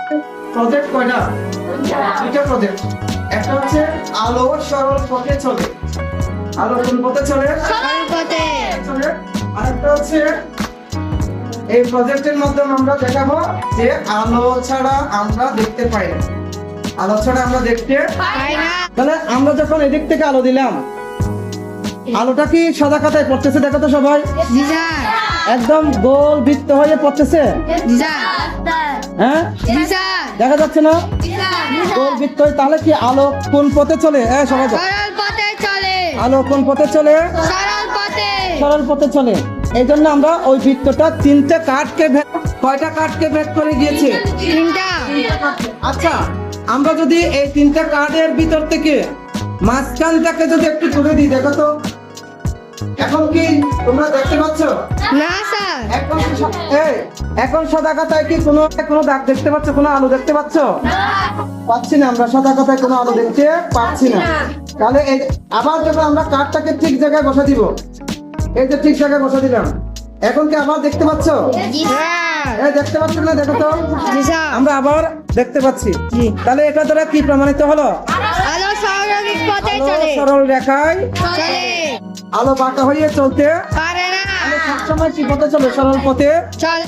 Project কয়টা? দুইটা project. একটা হচ্ছে আলো সরল পথে চলে। আলো কোন পথে চলে? সরল পথে। চলে। আরেকটা হচ্ছে এই প্রজেক্টের মাধ্যমে আমরা দেখাবো যে আলো ছাড়া আমরা দেখতে পাই না। আলো ছাড়া আমরা দেখতে পাই না। তাহলে আমরা যখন এদিক থেকে আলো দিলাম, আলোটা কি সাদা খাতায় পড়তেছে? দেখো তো সবাই, জি স্যার। একদম গোল বৃত্ত হয়ে পড়তেছে। জি স্যার। হ্যাঁ, জি স্যার। দেখা যাচ্ছে না? গোল বৃত্ত হয়ে। তাহলে কি আলো কোন পথে চলে? সবাই বলো। সরল পথে চলে। আলো কোন পথে চলে? সরল পথে। সরল পথে চলে। এই জন্য আমরা ওই বৃত্তটা তিনটা কাটকে কয়টা কাটকে ভেদ করে গিয়েছে? তিনটা। আচ্ছা, আমরা যদি এই তিনটা কার্ডের ভিতর থেকে মাঝখানটাকে যদি একটু তুলে দিই, দেখো তো এখন কি তোমরা দেখতে পাচ্ছ? না স্যার। এখন সাদা খাতায় কি কোনো দাগ দেখতে পাচ্ছ? কোনো আলো দেখতে পাচ্ছ? পাচ্ছি না, আমরা সাদা খাতায় কোনো আলো দেখতে পাচ্ছি না। তাহলে আবার যখন আমরা কার্ডটাকে ঠিক জায়গায় বসা দিব, এই যে ঠিক জায়গায় বসা দিলাম, এখন কি আবার দেখতে পাচ্ছ? জি স্যার। দেখতে পাচ্ছ না? দেখো তো, জি স্যার। আমরা আবার দেখতে পাচ্ছি। জি। তাহলে এটা দ্বারা কি প্রমাণিত হলো? আলো স্বাভাবিক পথে আলো চলে। সরল রেখায় চলে। আলো বাঁকা হয়ে চলতে পারে না। সবসময় কি পথে চলে? সরল পথে চলে।